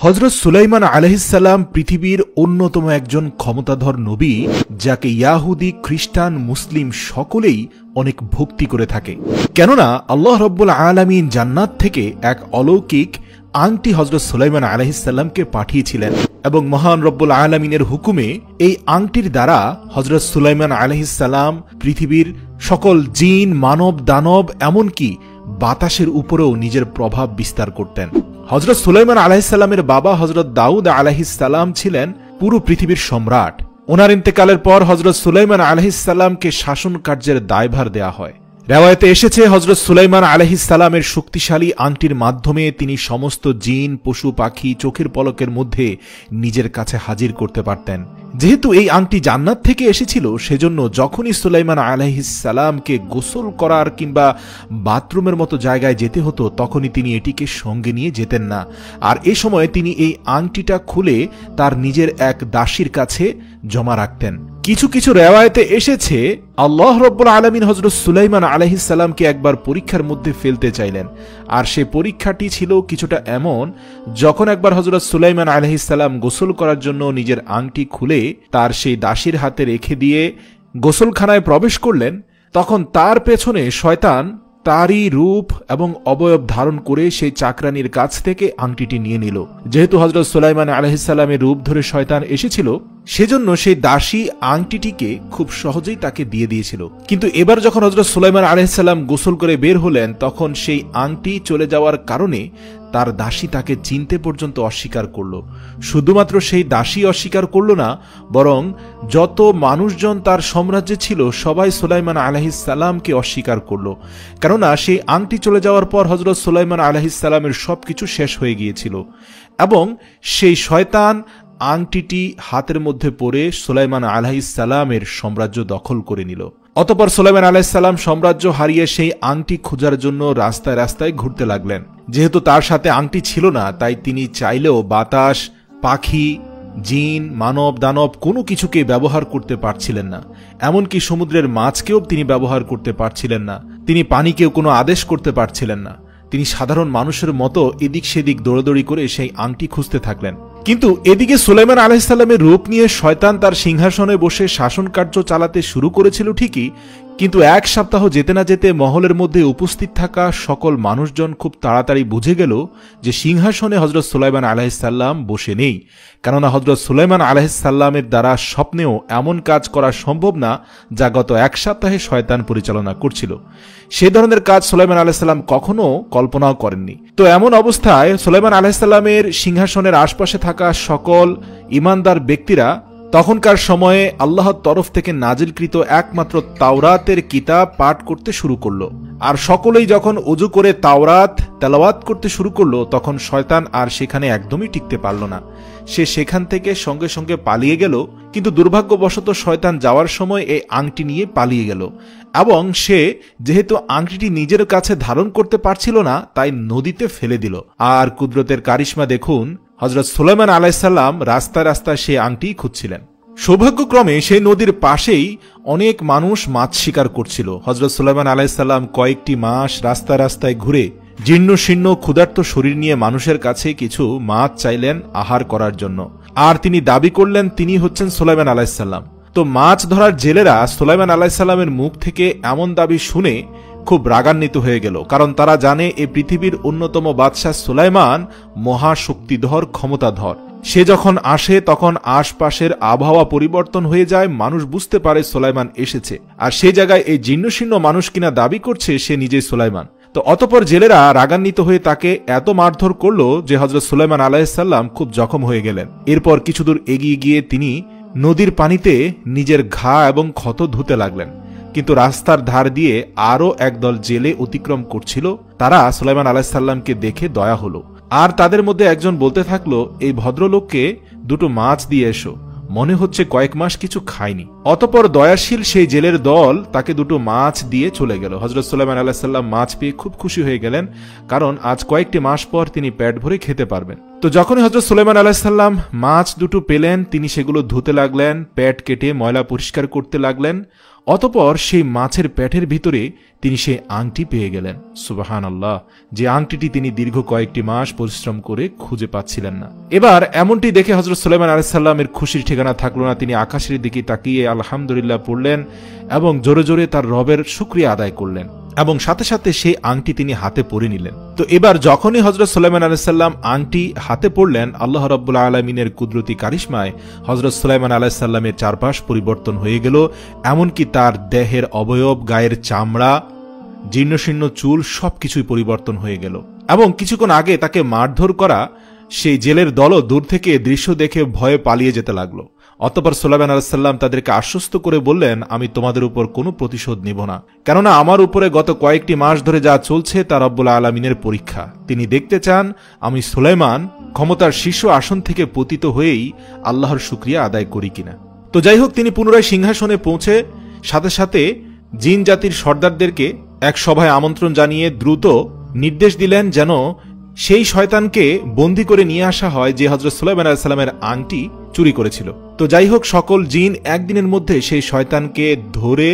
হযরত সুলাইমান আলাইহিস সালাম পৃথিবীর অন্যতম একজন ক্ষমতাধর নবী, যাকে ইয়াহুদি, খ্রিস্টান, মুসলিম সকলেই অনেক ভক্তি করে থাকে। কেননা আল্লাহ রাব্বুল আলামিন জান্নাত থেকে এক অলৌকিক আংটি হযরত সুলাইমান আলাইহিস সালামকে পাঠিয়েছিলেন এবং মহান রব্বুল আলামিনের হুকুমে এই আংটির দ্বারা হযরত সুলাইমান আলাইহিস সালাম পৃথিবীর সকল জিন, মানব, দানব, এমনকি বাতাসের উপরেও নিজের প্রভাব বিস্তার করতেন। হযরত সুলাইমান আলাইহিস সালামের বাবা হযরত দাউদ আলাইহিস সালাম ছিলেন পুরো পৃথিবীর সম্রাট। ওনার ইন্তেকালের পর হযরত সুলাইমান আলাইহিস সালামকে শাসন কার্যের দায়ভার দেয়া হয়। রেওয়ায়েতে এসেছে হযরত সুলাইমান আলাইহিস সালামের শক্তিশালী আংটির মাধ্যমে তিনি সমস্ত জিন, পশু পাখি চোখের পলকের মধ্যে নিজের কাছে হাজির করতে পারতেন। যেহেতু এই আংটি জান্নাত থেকে এসেছিল, সেজন্য যখনই সুলাইমান আলাইহিস সালামকে গোসল করার কিংবা বাথরুমের মতো জায়গায় যেতে হতো, তখনই তিনি এটিকে সঙ্গে নিয়ে যেতেন না। আর এ সময় তিনি এই আংটিটা খুলে তার নিজের এক দাসীর কাছে জমা রাখতেন। কিছু কিছু রেওয়ায়েতে এসেছে আল্লাহ রাব্বুল আলামিন হযরত সুলাইমান আলাইহিস সালামকে একবার পরীক্ষার মধ্যে ফেলতে চাইলেন। আর সে পরীক্ষাটি ছিল কিছুটা এমন, যখন একবার হযরত সুলাইমান আলাইহিস সালাম গোসল করার জন্য নিজের আংটি খুলে তার সেই দাসীর হাতে রেখে দিয়ে গোসলখানায় প্রবেশ করলেন, তখন তার পেছনে শয়তান তারই রূপ এবং অবয়ব ধারণ করে সেই চাকরানির কাছ থেকে আংটিটি নিয়ে নিল। যেহেতু হযরত সুলাইমান আলাইহিস সালামের রূপ ধরে শয়তান এসেছিল, সেজন্য সেই দাসী আংটিটিকে খুব সহজেই তাকে দিয়ে দিয়েছিল। কিন্তু এবার যখন হযরত সুলাইমান আলাইহিস সালাম গোসল করে বের হলেন, তখন সেই আংটি চলে যাওয়ার কারণে তার দাসী তাকে চিনতে পর্যন্ত অস্বীকার করল। শুধুমাত্র সেই দাসী অস্বীকার করল না, বরং যত মানুষজন তার সাম্রাজ্যে ছিল সবাই সুলাইমান আলাইহিস সালামকে অস্বীকার করল। কেননা সেই আংটি চলে যাওয়ার পর হযরত সুলাইমান আলাইহিস সালামের সবকিছু শেষ হয়ে গিয়েছিল এবং সেই শয়তান আংটিটি হাতের মধ্যে পড়ে সুলাইমান আলাইহিস সালামের সাম্রাজ্য দখল করে নিল। অতঃপর সুলাইমান আলাইহিস সালাম সাম্রাজ্য হারিয়ে সেই আংটি খোঁজার জন্য রাস্তায় রাস্তায় ঘুরতে লাগলেন। যেহেতু তার সাথে আংটি ছিল না, তাই তিনি চাইলেও বাতাস, পাখি, জিন, মানব, দানব কোনো কিছুকে ব্যবহার করতে পারছিলেন না। এমনকি সমুদ্রের মাছকেও তিনি ব্যবহার করতে পারছিলেন না। তিনি পানিকেও কোনো আদেশ করতে পারছিলেন না। তিনি সাধারণ মানুষের মতো এদিক সেদিক দৌড়াদৌড়ি করে সেই আংটি খুঁজতে থাকলেন। কিন্তু এদিকে সুলাইমান আলাইহিস সালামের রূপ নিয়ে শয়তান তার সিংহাসনে বসে শাসন কার্য চালাতে শুরু করেছিল ঠিকই, কিন্তু এক সপ্তাহ যেতে না যেতে মহলের মধ্যে উপস্থিত থাকা সকল মানুষজন খুব তাড়াতাড়ি বুঝে গেল যে সিংহাসনে হযরত সুলাইমান আলাইহিস সালাম বসে নেই। কেননা হযরত সুলাইমান আলাইহিস সালামের দ্বারা স্বপ্নেও এমন কাজ করা সম্ভব না যা গত এক সপ্তাহে শয়তান পরিচালনা করছিল। সে ধরনের কাজ সুলাইমান আলাইহিস সালাম কখনো কল্পনাও করেননি। তো এমন অবস্থায় সুলাইমান আলাইহিস সালামের সিংহাসনের আশপাশে থাকা সকল ঈমানদার ব্যক্তিরা তখনকার সময়ে আল্লাহর তরফ থেকে নাজিলকৃত একমাত্র তাওরাতের কিতাব পাঠ করতে শুরু করলো। আর সকলেই যখন ওযু করে তাওরাত তেলাওয়াত করতে শুরু করলো, তখন শয়তান আর সেখানে একদমই টিকতে পারল না। সে সেখান থেকে সঙ্গে সঙ্গে পালিয়ে গেল। কিন্তু দুর্ভাগ্যবশত শয়তান যাওয়ার সময় এই আংটি নিয়ে পালিয়ে গেল এবং সে যেহেতু আংটিটি নিজের কাছে ধারণ করতে পারছিল না, তাই নদীতে ফেলে দিল। আর কুদরতের কারিশমা দেখুন, হযরত সুলাইমান আলাইহিস সালাম রাস্তায় রাস্তায় সেই আংটি খুঁজছিলেন। সৌভাগ্যক্রমে সেই নদীর পাশেই অনেক মানুষ মাছ শিকার করছিল। হযরত সুলাইমান আলাইহিস সালাম কয়েকটি মাস রাস্তায় রাস্তায় ঘুরে জীর্ণ শীর্ণ ক্ষুধার্ত শরীর নিয়ে মানুষের কাছে কিছু মাছ চাইলেন আহার করার জন্য। আর তিনি দাবি করলেন তিনি হচ্ছেন সুলাইমান আলাইহিস সালাম। তো মাছ ধরার জেলেরা সুলাইমান আলাইহিস সালামের মুখ থেকে এমন দাবি শুনে খুব রাগান্বিত হয়ে গেল, কারণ তারা জানে এই পৃথিবীর অন্যতম বাদশাহ সুলাইমান মহাশক্তিধর, ক্ষমতাধর। সে যখন আসে তখন আশপাশের আবহাওয়া পরিবর্তন হয়ে যায়, মানুষ বুঝতে পারে সুলাইমান এসেছে। আর সেই জায়গায় এই জীর্ণশীর্ণ মানুষ কিনা দাবি করছে সে নিজেই সুলাইমান। তো অতঃপর জেলেরা রাগান্বিত হয়ে তাকে এত মারধর করলো যে হযরত সুলাইমান আলাইহিস সালাম খুব জখম হয়ে গেলেন। এরপর কিছুদূর এগিয়ে গিয়ে তিনি নদীর পানিতে নিজের ঘা এবং ক্ষত ধুতে লাগলেন। কিন্তু রাস্তার ধার দিয়ে আরো একদল জেলে অতিক্রম করছিল। তারা সুলাইমান আলাইহিস সালামকে দেখে দয়া হলো, আর তাদের মধ্যে একজন বলতে থাকলো, এই ভদ্রলোককে দুটো মাছ দিয়ে এসো, মনে হচ্ছে কয়েক মাস কিছু খায়নি। অতঃপর দয়াশীল সেই জেলের দল তাকে দুটো মাছ দিয়ে চলে গেল। হযরত সুলাইমান আলাইহিস সালাম মাছ পেয়ে খুব খুশি হয়ে গেলেন, কারণ আজ কয়েকটি মাস পর তিনি পেট ভরে খেতে পারবেন। তো যখনই হযরত সুলাইমান আলাইহিস সালাম মাছ দুটো পেলেন, তিনি সেগুলো ধুতে লাগলেন, পেট কেটে ময়লা পরিষ্কার করতে লাগলেন। অতঃপর সেই মাছের পেটের ভিতরে তিনি সেই আংটি পেয়ে গেলেন। সুবহানাল্লাহ, যে আংটিটি তিনি দীর্ঘ কয়েকটি মাস পরিশ্রম করে খুঁজে পাচ্ছিলেন না। এবার এমনটি দেখে হযরত সুলাইমান আলাইহিস সালামের খুশির ঠিকানা থাকলো না। তিনি আকাশের দিকে তাকিয়ে আলহামদুলিল্লাহ পড়লেন এবং জোরে জোরে তার রবের শুকরিয়া আদায় করলেন এবং সাথে সাথে সেই আংটি তিনি হাতে পরে নিলেন। তো এবার যখনই হযরত সুলাইমান আলাইহিস সালাম আংটি হাতে পড়লেন, আল্লাহ রাব্বুল আলামিনের কুদরতি কারিশমায় হযরত সুলাইমান আলাইহিস সালামের চারপাশ পরিবর্তন হয়ে গেল। এমনকি তার দেহের অবয়ব, গায়ের চামড়া, জীর্ণশীর্ণ চুল সবকিছুই পরিবর্তন হয়ে গেল। এবং কিছুক্ষণ আগে তাকে মারধর করা সেই জেলের দলও দূর থেকে দৃশ্য দেখে ভয়ে পালিয়ে যেতে লাগলো। অতঃপর সুলাইমান আলাইহিস সালাম তাদেরকে আশ্বস্ত করে বললেন, আমি তোমাদের উপর কোনো প্রতিশোধ নেব না, কেননা আমার উপরে গত কয়েকটি মাস ধরে যা চলছে তা রব্বুল আলামিনের পরীক্ষা। তিনি দেখতে চান আমি সুলাইমান ক্ষমতার শীর্ষ আসন থেকে পতিত হয়েই আল্লাহর শুকরিয়া আদায় করি কিনা। তো যাই হোক, তিনি পুনরায় সিংহাসনে পৌঁছে সাথে সাথে জিন জাতির সর্দারদেরকে এক সভায় আমন্ত্রণ জানিয়ে দ্রুত নির্দেশ দিলেন যেন সেই শয়তানকে বন্দী করে নিয়ে আসা হয় যে হযরত সুলাইমান আলাইহিস সালামের আংটি চুরি করেছিল। তো যাই হোক, সকল জিন একদিনের মধ্যে সেই শয়তানকে ধরে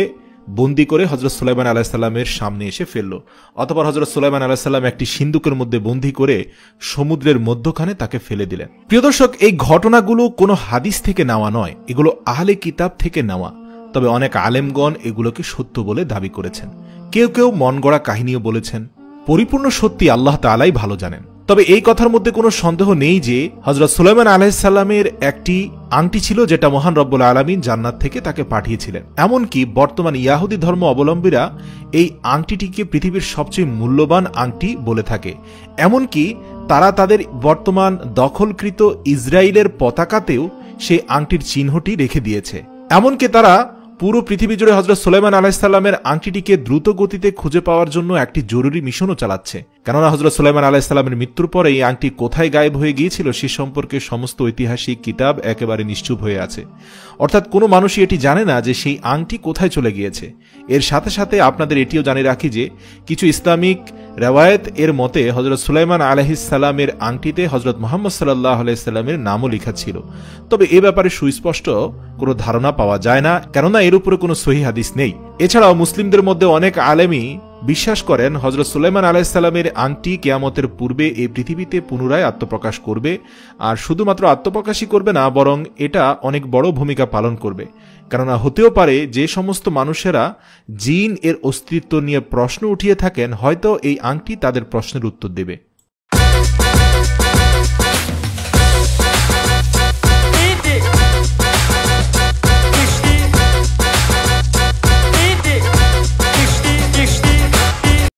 বন্দী করে হযরত সুলাইমান আলাইহিস সালামের সামনে এসে ফেলল। অতঃপর হযরত সুলাইমান আলাইহিস সালাম একটি সিন্দুকের মধ্যে বন্দী করে সমুদ্রের মধ্যখানে তাকে ফেলে দিলেন। প্রিয় দর্শক, এই ঘটনাগুলো কোনো হাদিস থেকে নেওয়া নয়, এগুলো আহলে কিতাব থেকে নেওয়া। তবে অনেক আলেমগণ এগুলোকে সত্য বলে দাবি করেছেন, কেউ কেউ মন গড়া কাহিনীও বলেছেন। পরিপূর্ণ সত্যি আল্লাহ তাআলাই ভালো জানেন। তবে এই কথার মধ্যে কোনো সন্দেহ নেই যে হযরত সুলাইমান আলাইহিস সালামের একটি আংটি ছিল যেটা মহান রব্বুল আলামিন জান্নাত থেকে তাকে পাঠিয়েছিলেন। এমনকি বর্তমান ইয়াহুদি ধর্ম অবলম্বীরা এই আংটিটিকে পৃথিবীর সবচেয়ে মূল্যবান আংটি বলে থাকে। এমনকি তারা তাদের বর্তমান দখলকৃত ইসরায়েলের পতাকাতেও সেই আংটির চিহ্নটি রেখে দিয়েছে। এমনকি তারা পুরো পৃথিবী জুড়ে হযরত সুলাইমান আলাইহিস সালামের আংটিটিকে দ্রুত গতিতে খুঁজে পাওয়ার জন্য একটি জরুরি মিশনও চালাচ্ছে। কেননা হযরত সুলাইমান আলাইহিস সালামের মৃত্যুর পরে এই আংটি কোথায় গায়েব হয়ে গিয়েছিল সে সম্পর্কে সমস্ত ঐতিহাসিক কিতাব একেবারে নিশ্চুপ হয়ে আছে। অর্থাৎ কোনো মানুষই এটি জানে না যে সেই আংটি কোথায় চলে গিয়েছে। এর সাথে সাথে আপনাদের এটিও জানিয়ে রাখি যে কিছু ইসলামিক রেওয়ায়েত এর মতে হযরত সুলাইমান আলাইহিস সালামের আংটিতে হযরত মুহাম্মদ সাল্লাল্লাহু আলাইহি সাল্লামের নামও লেখা ছিল। তবে এ ব্যাপারে সুস্পষ্ট কোনো ধারণা পাওয়া যায় না, কেননা এর উপরে কোনো সহিহ হাদিস নেই। এছাড়াও মুসলিমদের মধ্যে অনেক আলেমই বিশ্বাস করেন হযরত সুলাইমান আলাইহিস সালামের আংটি কিয়ামতের পূর্বে এই পৃথিবীতে পুনরায় আত্মপ্রকাশ করবে। আর শুধুমাত্র আত্মপ্রকাশই করবে না, বরং এটা অনেক বড় ভূমিকা পালন করবে। কেননা হতেও পারে যে সমস্ত মানুষেরা জিন এর অস্তিত্ব নিয়ে প্রশ্ন উঠিয়ে থাকেন, হয়তো এই আংটি তাদের প্রশ্নের উত্তর দেবে।